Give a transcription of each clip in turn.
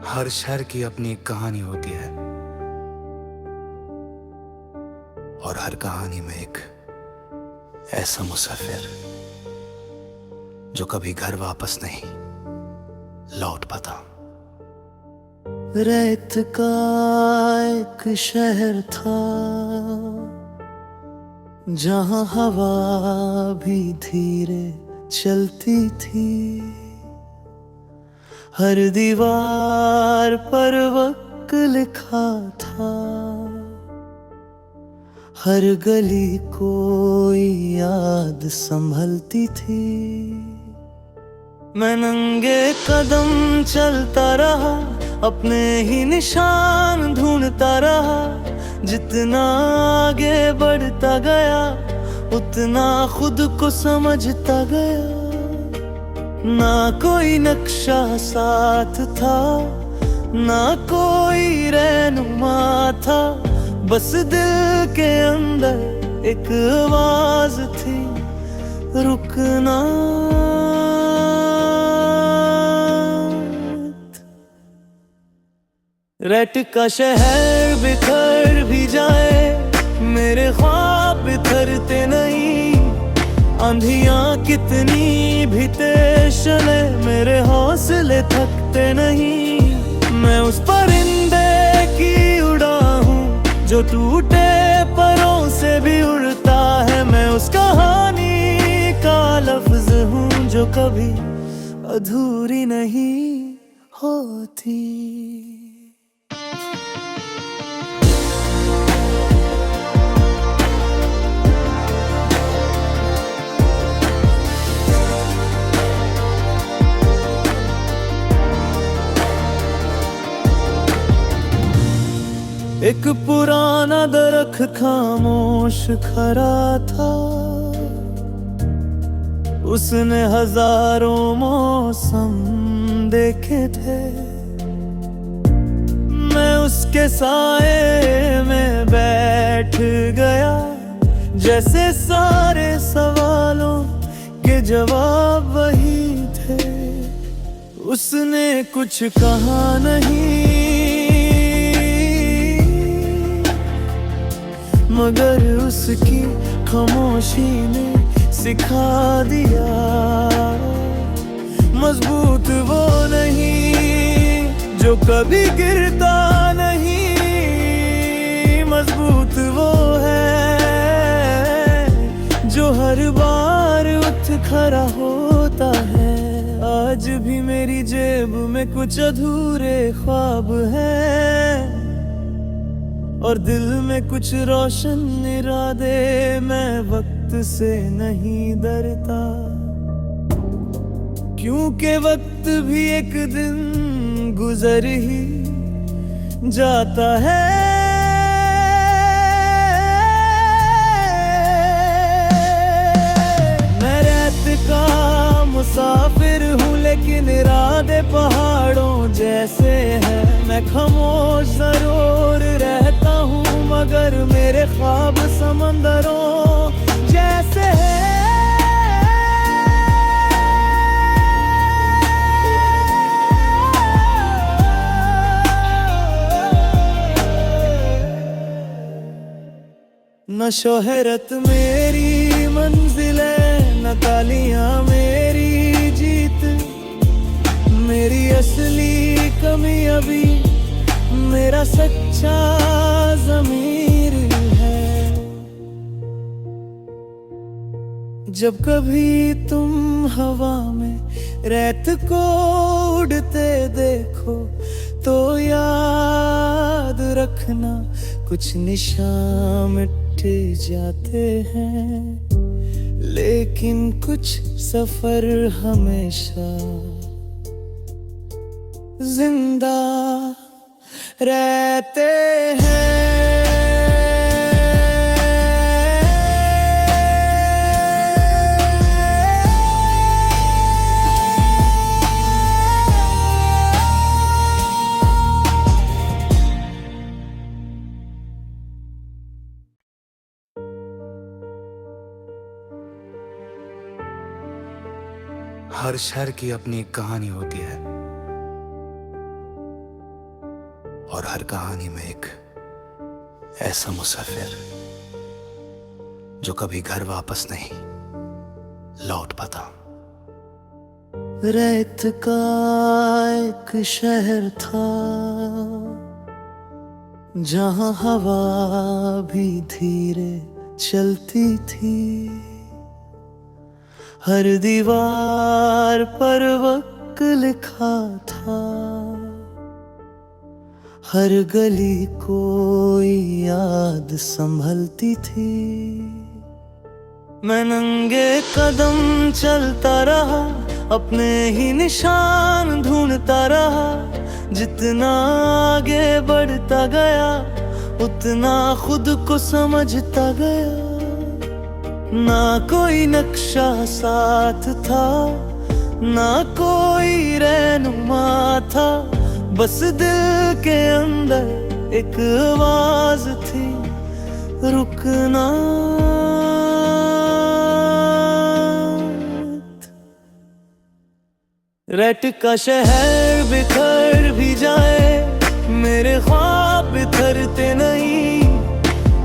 हर शहर की अपनी एक कहानी होती है और हर कहानी में एक ऐसा मुसाफिर जो कभी घर वापस नहीं लौट पाता। रेत का एक शहर था जहां हवा भी धीरे चलती थी। हर दीवार पर वक्त लिखा था, हर गली कोई याद संभलती थी। मैं नंगे कदम चलता रहा, अपने ही निशान ढूंढता रहा। जितना आगे बढ़ता गया उतना खुद को समझता गया। ना कोई नक्शा साथ था, ना कोई रहनुमा था, बस दिल के अंदर एक आवाज थी, रुकना। रेत का शहर बिखर भी जाए, मेरे ख्वाब बिखरते नहीं। आंधियां कितनी भी तेज चले, मेरे हौसले थकते नहीं। मैं उस परिंदे की उड़ा हूँ जो टूटे परों से भी उड़ता है। मैं उस कहानी का लफ्ज हूँ जो कभी अधूरी नहीं होती। एक पुराना दरख्त खामोश खड़ा था, उसने हजारों मौसम देखे थे। मैं उसके साए में बैठ गया, जैसे सारे सवालों के जवाब वही थे। उसने कुछ कहा नहीं, मगर उसकी खामोशी ने सिखा दिया। मजबूत वो नहीं जो कभी गिरता नहीं, मजबूत वो है जो हर बार उठ खड़ा होता है। आज भी मेरी जेब में कुछ अधूरे ख्वाब हैं और दिल में कुछ रोशन इरादे। मैं वक्त से नहीं डरता, क्योंकि वक्त भी एक दिन गुजर ही जाता है। मैं रेत का मुसाफिर हूँ, लेकिन इरादे पहाड़ों जैसे हैं। मैं खामोश जरूर रहता हूँ, मगर मेरे ख्वाब समंदरों जैसे हैं। न शोहरत मेरी मंजिलें, न तालियां मेरी जीत। मेरी असली कमी अभी मेरा सच्चा ज़मीर है। जब कभी तुम हवा में रेत को उड़ते देखो तो याद रखना, कुछ निशान मिट जाते हैं, लेकिन कुछ सफर हमेशा जिंदा रहते हैं। हर शहर की अपनी एक कहानी होती है और हर कहानी में एक ऐसा मुसाफिर जो कभी घर वापस नहीं लौट पाता। रेत का एक शहर था जहां हवा भी धीरे चलती थी। हर दीवार पर वक्त लिखा था, हर गली कोई याद संभलती थी। मैं नंगे कदम चलता रहा, अपने ही निशान ढूंढता रहा। जितना आगे बढ़ता गया उतना खुद को समझता गया। ना कोई नक्शा साथ था, ना कोई रहनुमा था, बस दिल के अंदर एक आवाज थी, रुकना। रेत का शहर बिखर भी जाए, मेरे ख्वाब बिखरते नहीं।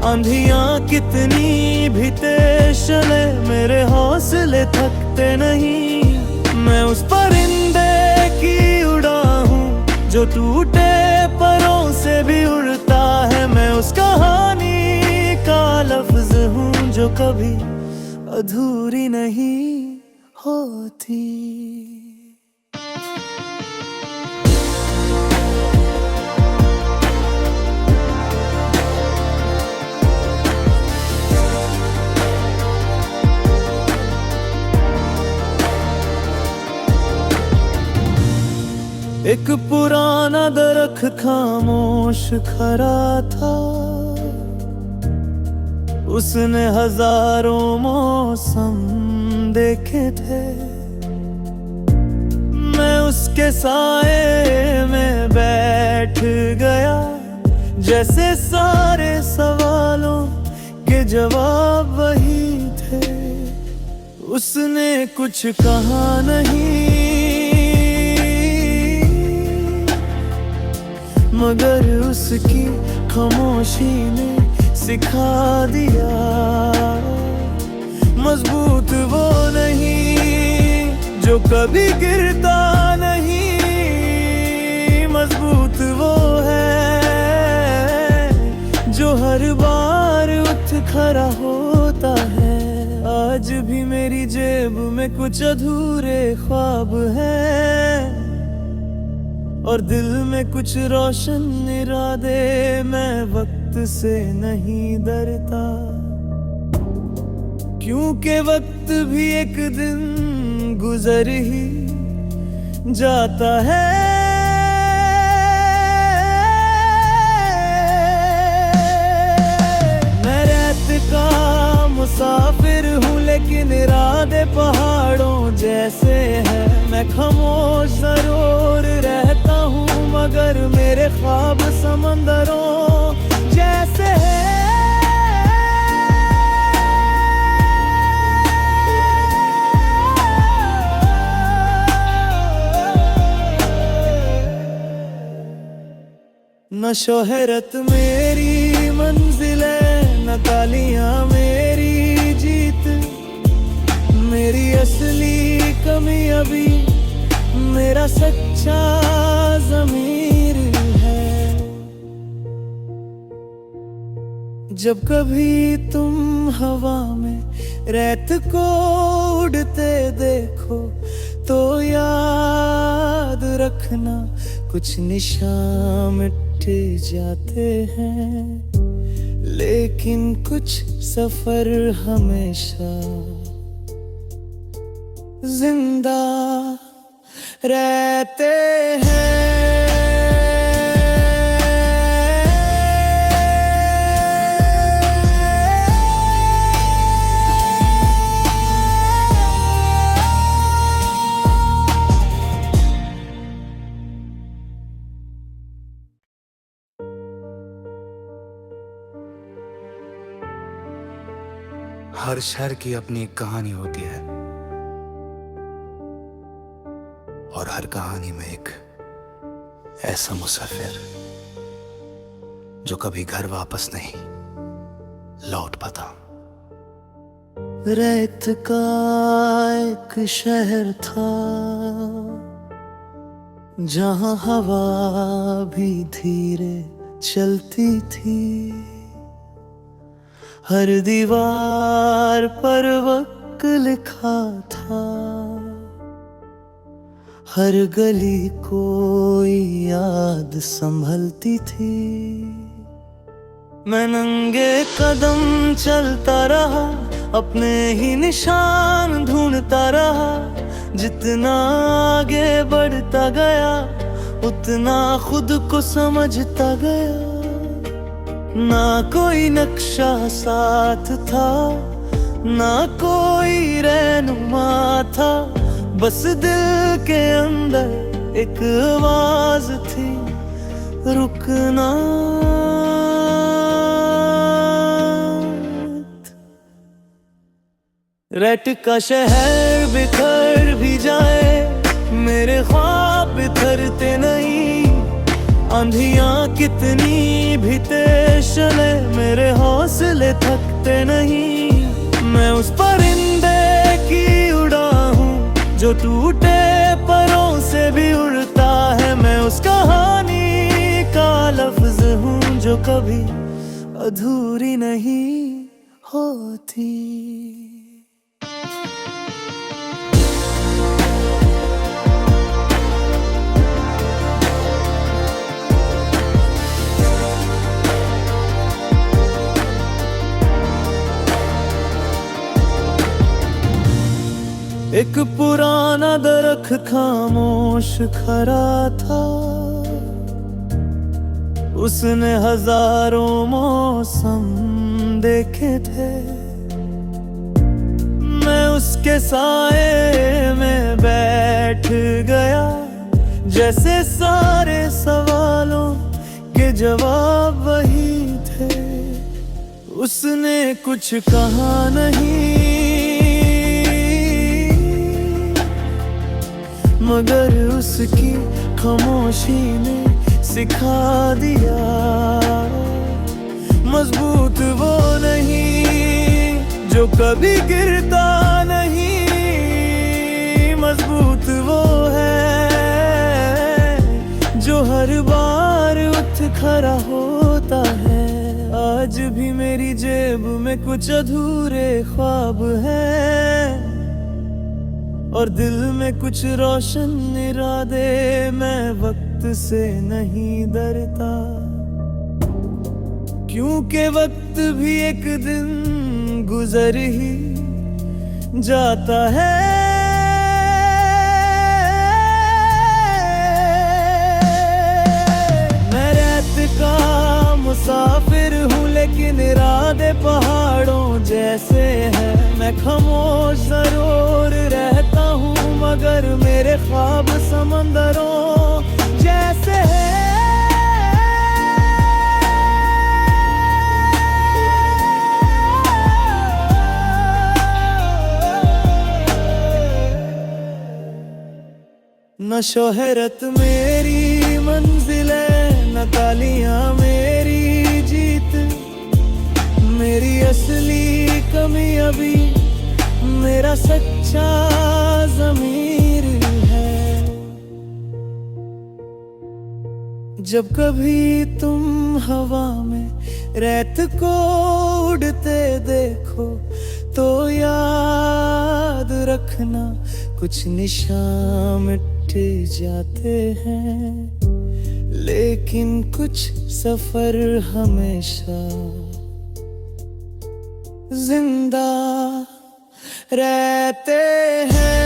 आंधियां कितनी भी तेज चले, मेरे हौसले थकते नहीं। मैं उस परिंदे की उड़ा हूँ जो टूटे परों से भी उड़ता है। मैं उस कहानी का लफ्ज हूँ जो कभी अधूरी नहीं होती। एक पुराना दरख्त खामोश खड़ा था, उसने हजारों मौसम देखे थे। मैं उसके साए में बैठ गया, जैसे सारे सवालों के जवाब वही थे। उसने कुछ कहा नहीं, मगर उसकी खामोशी ने सिखा दिया। मजबूत वो नहीं जो कभी गिरता नहीं, मजबूत वो है जो हर बार उठ खड़ा होता है। आज भी मेरी जेब में कुछ अधूरे ख्वाब हैं और दिल में कुछ रोशन इरादे। मैं वक्त से नहीं डरता, क्योंकि वक्त भी एक दिन गुजर ही जाता है। मैं रेत का मुसाफिर हूँ, लेकिन इरादे पहाड़ों जैसे हैं। मैं खामोश जरूर रहता हूँ, मगर मेरे ख्वाब समंदरों जैसे हैं। न शोहरत मेरी मंजिल है, न तालियां मेरी जीत। मेरी असली कमी अभी मेरा सच्चा ज़मीर है। जब कभी तुम हवा में रेत को उड़ते देखो तो याद रखना, कुछ निशान मिट जाते हैं, लेकिन कुछ सफर हमेशा जिंदा रहते हैं। हर शहर की अपनी एक कहानी होती है और हर कहानी में एक ऐसा मुसाफिर जो कभी घर वापस नहीं लौट पाता। रेत का एक शहर था जहां हवा भी धीरे चलती थी। हर दीवार पर वक्त लिखा था, हर गली कोई याद संभलती थी। मैं नंगे कदम चलता रहा, अपने ही निशान ढूंढता रहा। जितना आगे बढ़ता गया उतना खुद को समझता गया। ना कोई नक्शा साथ था, ना कोई रहनुमा था, बस दिल के अंदर एक आवाज थी, रुकना। रेत का शहर बिखर भी जाए, मेरे ख्वाब बिखरते नहीं। आंधियां कितनी भी तेज चले, मेरे हौसले थकते नहीं। मैं उस परिंदे की उड़ा हूँ जो टूटे परों से भी उड़ता है। मैं उस कहानी का लफ्ज हूँ जो कभी अधूरी नहीं होती। एक पुराना दरख्त खामोश खड़ा था, उसने हजारों मौसम देखे थे। मैं उसके साए में बैठ गया, जैसे सारे सवालों के जवाब वही थे। उसने कुछ कहा नहीं, मगर उसकी खामोशी ने सिखा दिया। मजबूत वो नहीं जो कभी गिरता नहीं, मजबूत वो है जो हर बार उठ खड़ा होता है। आज भी मेरी जेब में कुछ अधूरे ख्वाब हैं और दिल में कुछ रोशन इरादे। मैं वक्त से नहीं डरता, क्योंकि वक्त भी एक दिन गुजर ही जाता है। मैं रेत का मुसाफिर हूँ, लेकिन इरादे पहाड़ों जैसे हैं। मैं खामोश जरूर रहता हूँ, मगर मेरे ख्वाब समंदरों जैसे हैं। न शोहरत मेरी मंजिल है, न तालियां मेरी जीत। मेरी असली कमी अभी मेरा सच्चा ज़मीर है। जब कभी तुम हवा में रेत को उड़ते देखो तो याद रखना, कुछ निशान मिट जाते हैं, लेकिन कुछ सफर हमेशा जिंदा रहते हैं।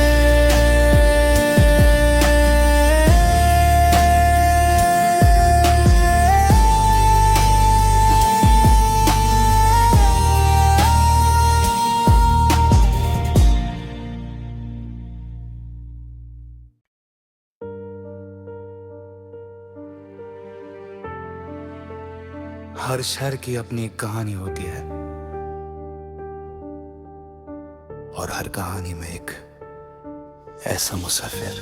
हर शहर की अपनी एक कहानी होती है, और हर कहानी में एक ऐसा मुसाफिर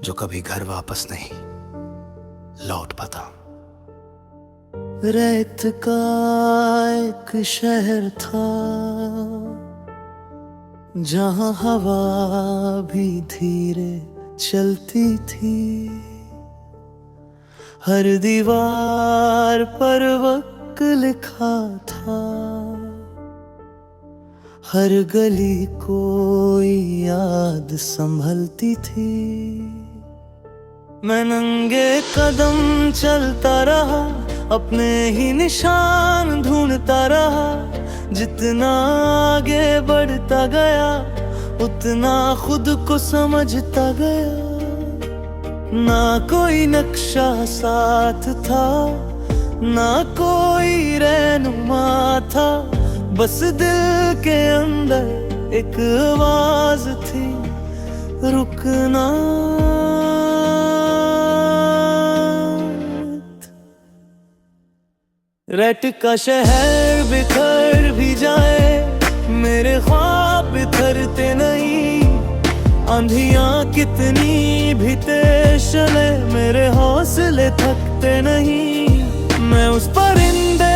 जो कभी घर वापस नहीं लौट पाता। रेत का एक शहर था जहां हवा भी धीरे चलती थी। हर दीवार पर वक्त लिखा था, हर गली कोई याद संभलती थी। मैं नंगे कदम चलता रहा, अपने ही निशान ढूंढता रहा। जितना आगे बढ़ता गया उतना खुद को समझता गया। ना कोई नक्शा साथ था, ना कोई रहनुमा था, बस दिल के अंदर एक आवाज थी, रुकना। रेत का शहर बिखर भी जाए, मेरे ख्वाब बिखरते नहीं। आंधियां कितनी भी तेज चले, मेरे हौसले थकते नहीं। मैं उस परिंदे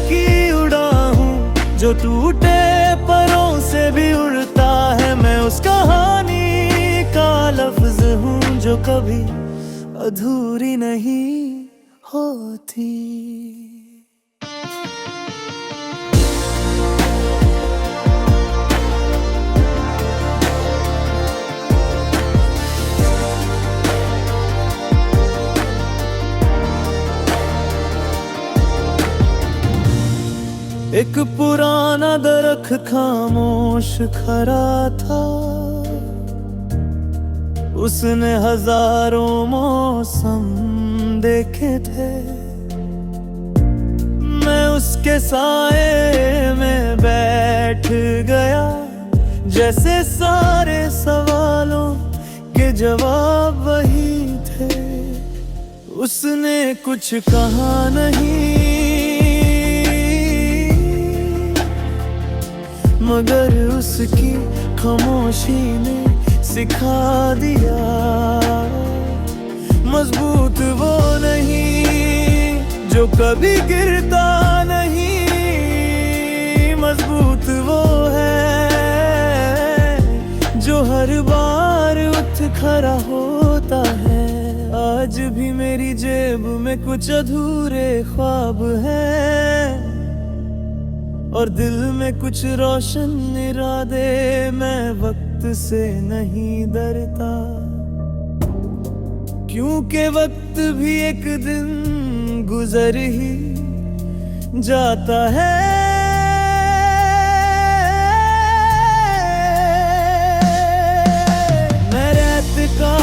की उड़ा हूँ जो टूटे परों से भी उड़ता है। मैं उस कहानी का लफ्ज हूँ जो कभी अधूरी नहीं होती। एक पुराना दरख्त खामोश खड़ा था, उसने हजारों मौसम देखे थे। मैं उसके साए में बैठ गया, जैसे सारे सवालों के जवाब वही थे। उसने कुछ कहा नहीं, मगर उसकी खामोशी ने सिखा दिया। मजबूत वो नहीं जो कभी गिरता नहीं, मजबूत वो है जो हर बार उठ खड़ा होता है। आज भी मेरी जेब में कुछ अधूरे ख्वाब हैं और दिल में कुछ रोशन इरादे। मैं वक्त से नहीं डरता, क्योंकि वक्त भी एक दिन गुजर ही जाता है। मैं रेत का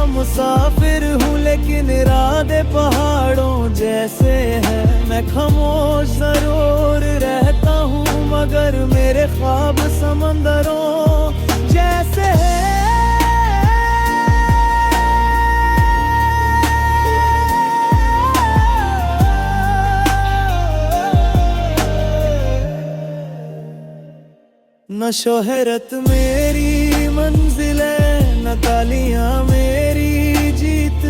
मुसाफिर हूँ, लेकिन इरादे पहाड़ों जैसे हैं। मैं खामोश जरूर रहता हूँ, मगर मेरे ख्वाब समंदरों जैसे हैं। न शोहरत मेरी मंजिल है, न तालियां मेरी जीत।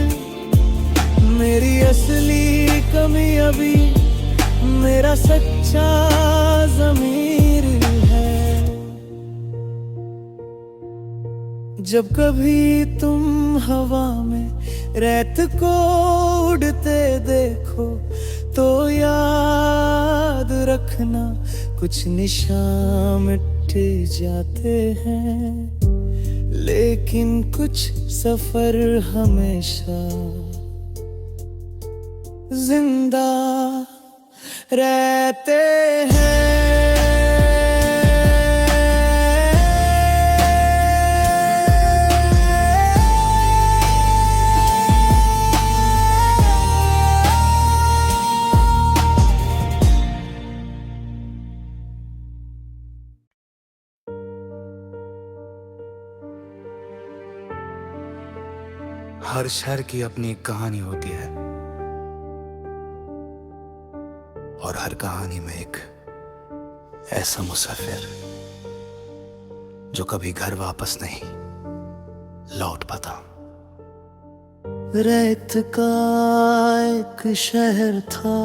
मेरी असली कमी अभी मेरा सच्चा ज़मीर है। जब कभी तुम हवा में रेत को उड़ते देखो तो याद रखना, कुछ निशान मिट जाते हैं, लेकिन कुछ सफर हमेशा जिंदा रहते हैं। हर शहर की अपनी एक कहानी होती है, और हर कहानी में एक ऐसा मुसाफिर जो कभी घर वापस नहीं लौट पाता। रेत का एक शहर था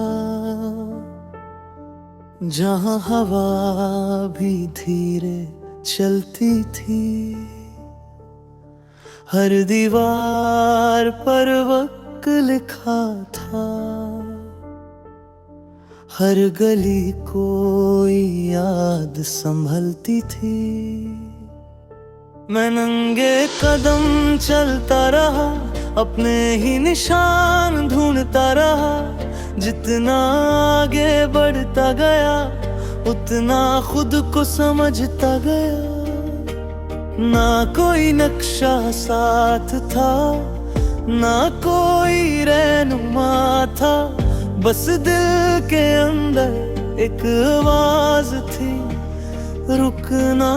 जहाँ हवा भी धीरे चलती थी, हर दीवार पर वक्त लिखा था, हर गली कोई याद संभलती थी। मैं नंगे कदम चलता रहा, अपने ही निशान ढूंढता रहा। जितना आगे बढ़ता गया, उतना खुद को समझता गया। ना कोई नक्शा साथ था, ना कोई रहनुमा था, बस दिल के अंदर एक आवाज थी, रुकना।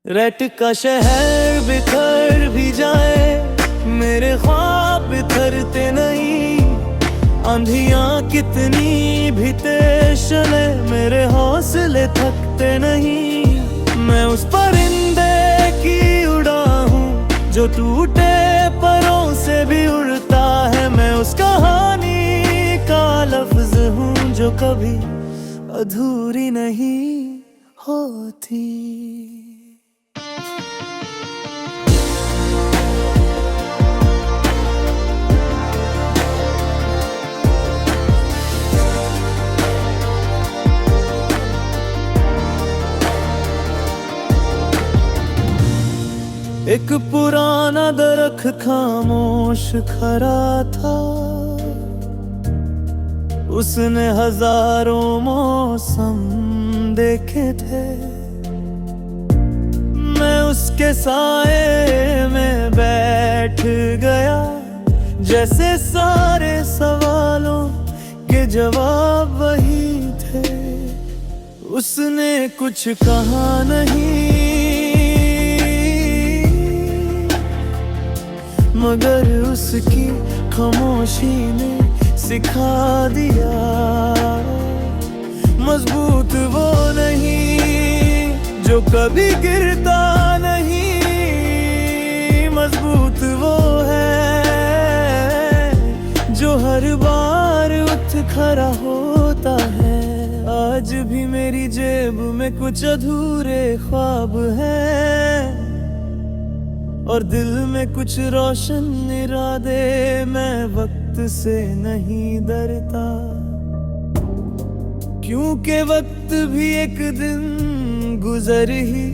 रैट का शहर बिखर भी जाए, मेरे ख्वाब बिखरते नहीं। आंधियां कितनी भी तेज चले, मेरे हौसले थकते नहीं। मैं उस परिंदे की उड़ा हूँ जो टूटे परों से भी उड़ता है। मैं उस कहानी का लफ्ज हूँ जो कभी अधूरी नहीं होती। एक पुराना दरख्त खामोश खड़ा था, उसने हजारों मौसम देखे थे। मैं उसके साए में बैठ गया, जैसे सारे सवालों के जवाब वही थे। उसने कुछ कहा नहीं, मगर उसकी खामोशी ने सिखा दिया। मजबूत वो नहीं जो कभी गिरता नहीं, मजबूत वो है जो हर बार उठ खड़ा होता है। आज भी मेरी जेब में कुछ अधूरे ख्वाब हैं, और दिल में कुछ रोशन इरादे। मैं वक्त से नहीं डरता, क्योंकि वक्त भी एक दिन गुजर ही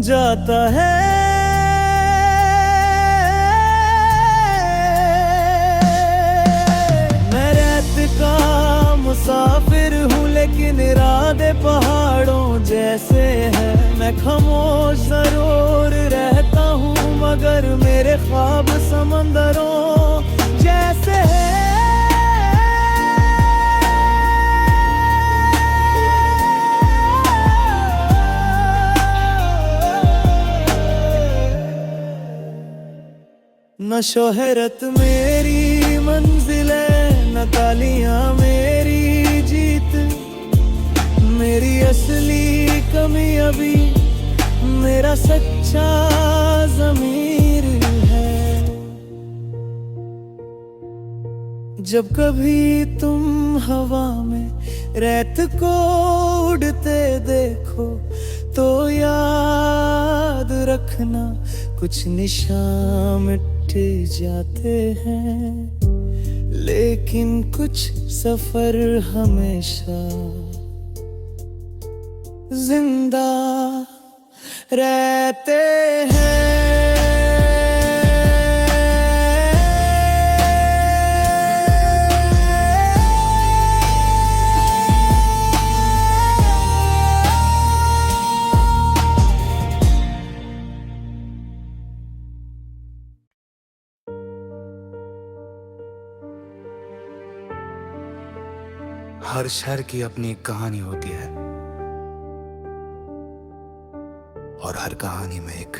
जाता है। मैं रेत का मुसाफिर हूँ, लेकिन इरादे पहाड़ों जैसे हैं। मैं खामोश जरूर रहता हूँ, मगर मेरे ख्वाब समंदरों जैसे हैं। न शोहरत मेरी मंजिल है, न तालियां मेरी जीत। मेरी असली कमी अभी मेरा सच्चा ज़मीर है। जब कभी तुम हवा में रेत को उड़ते देखो, तो याद रखना कुछ निशान मिट जाते हैं, लेकिन कुछ सफर हमेशा जिंदा रहते हैं। हर शहर की अपनी एक कहानी होती है, और हर कहानी में एक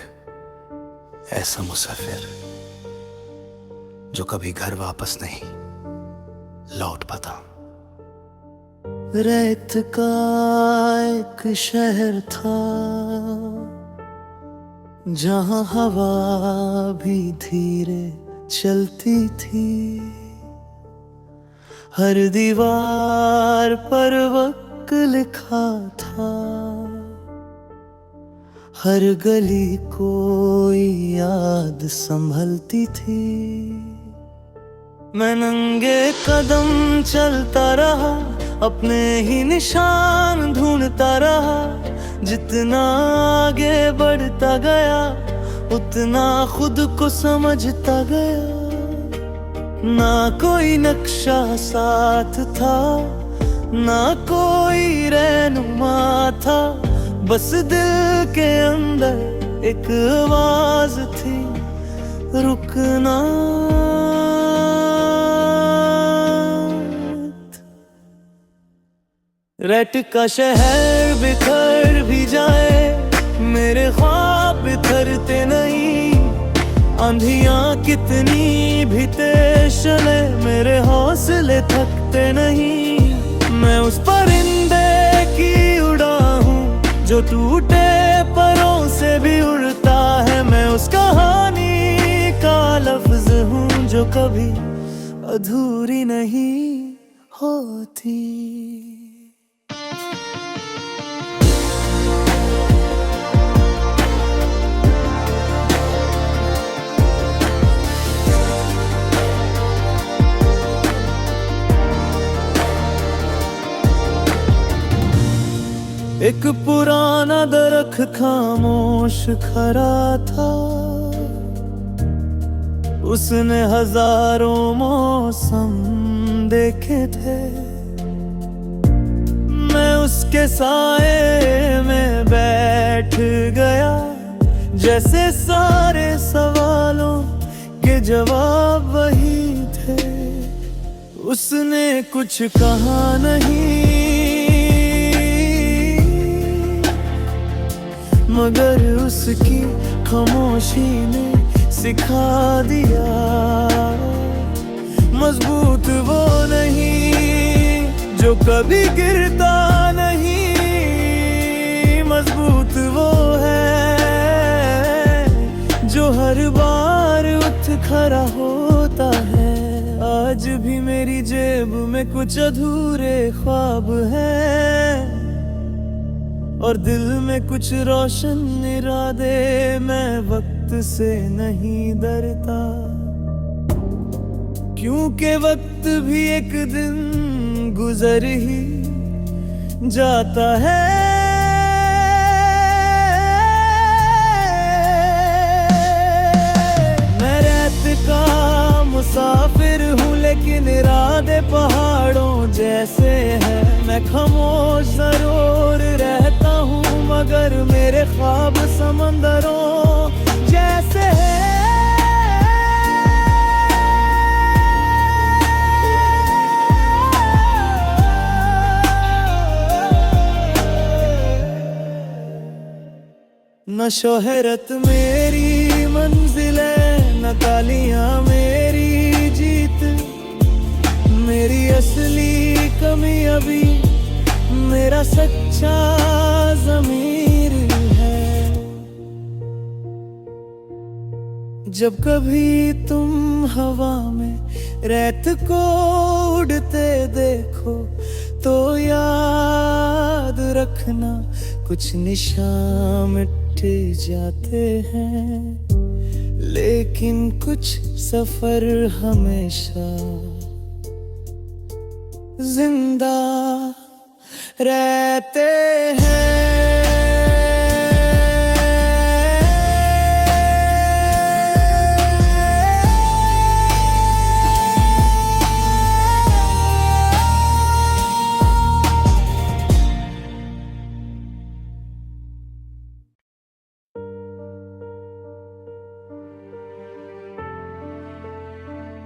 ऐसा मुसाफिर जो कभी घर वापस नहीं लौट पाता। रेत का एक शहर था, जहाँ हवा भी धीरे चलती थी। हर दीवार पर वक्त लिखा था, हर गली कोई याद संभलती थी। मैं नंगे कदम चलता रहा, अपने ही निशान ढूंढता रहा। जितना आगे बढ़ता गया, उतना खुद को समझता गया। ना कोई नक्शा साथ था, ना कोई रहनुमा था। बस दिल के अंदर एक आवाज थी, रुकना। रैट का शहर बिखर भी जाए, मेरे ख्वाब बिखरते नहीं। आंधियां कितनी भी तेज चले, मेरे हौसले थकते नहीं। मैं उस परिंदे की उड़ा हूँ जो टूटे परों से भी उड़ता है। मैं उस कहानी का लफ्ज हूँ जो कभी अधूरी नहीं होती। एक पुराना दरख्त खामोश खड़ा था, उसने हजारों मौसम देखे थे। मैं उसके साए में बैठ गया, जैसे सारे सवालों के जवाब वही थे। उसने कुछ कहा नहीं, मगर उसकी खामोशी ने सिखा दिया। मजबूत वो नहीं जो कभी गिरता नहीं, मजबूत वो है जो हर बार उठ खड़ा होता है। आज भी मेरी जेब में कुछ अधूरे ख्वाब हैं, और दिल में कुछ रोशन इरादे। मैं वक्त से नहीं डरता, क्योंकि वक्त भी एक दिन गुजर ही जाता है। मैं रेत का मुसाफिर हूँ, लेकिन इरादे पहाड़ों जैसे हैं। मैं खामोश जरूर रहता हूँ, मगर मेरे ख्वाब समंदरों जैसे हैं। न शोहरत मेरी मंजिल है, न तालियां मेरी जीत। मेरी असली कमी अभी मेरा सच्चा ज़मीर है। जब कभी तुम हवा में रेत को उड़ते देखो, तो याद रखना कुछ निशान मिट जाते हैं, लेकिन कुछ सफर हमेशा जिंदा रहते हैं।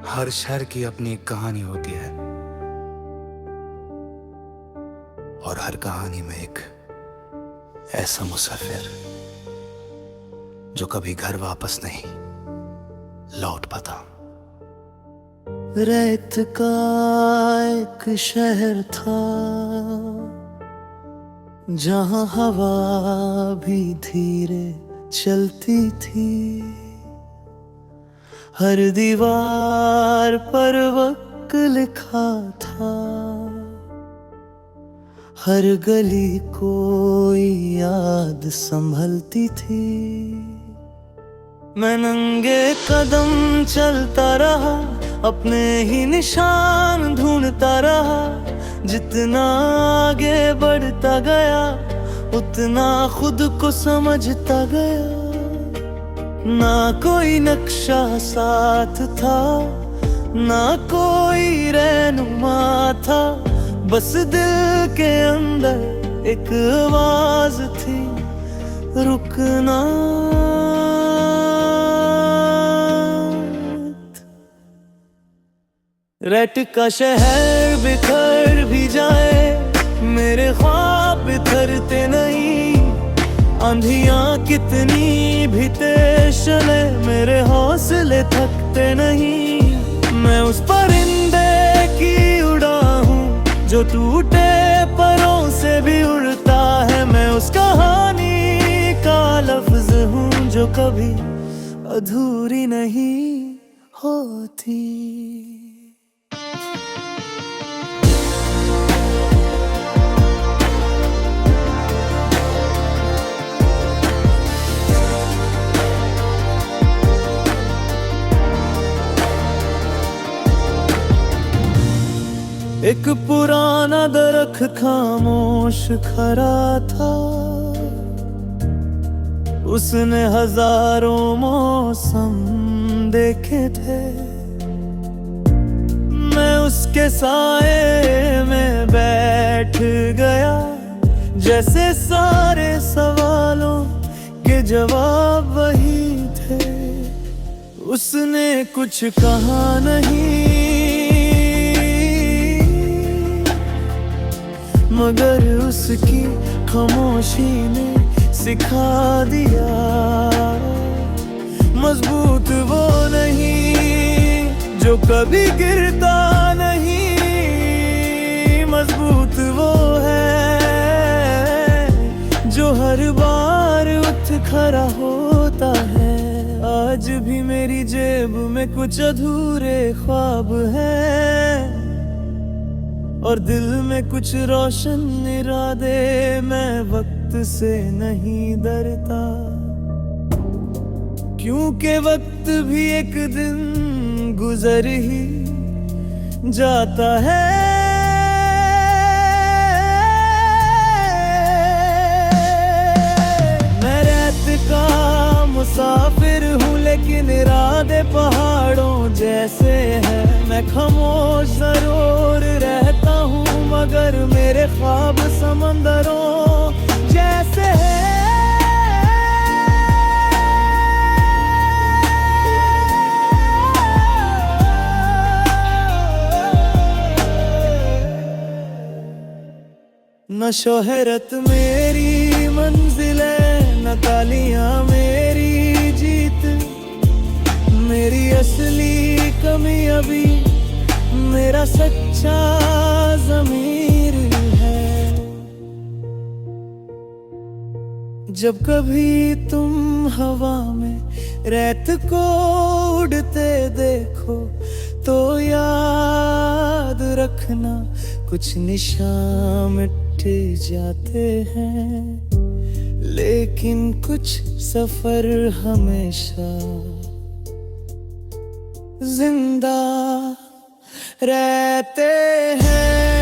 हर शहर की अपनी एक कहानी होती है, और हर कहानी में एक ऐसा मुसाफिर जो कभी घर वापस नहीं लौट पाता। रेत का एक शहर था, जहां हवा भी धीरे चलती थी। हर दीवार पर वक्त लिखा था, हर गली कोई याद संभलती थी। मैं नंगे कदम चलता रहा, अपने ही निशान ढूंढता रहा। जितना आगे बढ़ता गया उतना खुद को समझता गया। ना कोई नक्शा साथ था, ना कोई रहनुमा था, बस दिल के अंदर एक आवाज थी, रुकना। रेत का शहर बिखर भी जाए, मेरे ख्वाब बिखरते नहीं। आंधियां कितनी भी तेज चले, मेरे हौसले थकते नहीं। मैं उस परिंदे की उड़ा हूँ जो टूटे परों से भी उड़ता है। मैं उस कहानी का लफ्ज हूँ जो कभी अधूरी नहीं होती। एक पुराना दरख्त खामोश खड़ा था, उसने हजारों मौसम देखे थे। मैं उसके साए में बैठ गया, जैसे सारे सवालों के जवाब वही थे। उसने कुछ कहा नहीं, मगर उसकी खामोशी ने सिखा दिया। मजबूत वो नहीं जो कभी गिरता नहीं, मजबूत वो है जो हर बार उठ खड़ा होता है। आज भी मेरी जेब में कुछ अधूरे ख्वाब हैं और दिल में कुछ रोशन इरादे। मैं वक्त से नहीं डरता, क्योंकि वक्त भी एक दिन गुजर ही जाता है। मैं रेत का मुसाफिर हूँ, लेकिन इरादे पहाड़ों जैसे हैं। मैं खामोश जरूर रहता हूँ, मगर मेरे ख्वाब समंदरों जैसे हैं। न शोहरत मेरी मंजिल है, न तालियां मेरी जीत। मेरी असली कमी अभी मेरा सच्चा ज़मीर है। जब कभी तुम हवा में रेत को उड़ते देखो, तो याद रखना कुछ निशान मिट जाते हैं, लेकिन कुछ सफर हमेशा जिंदा रहते हैं।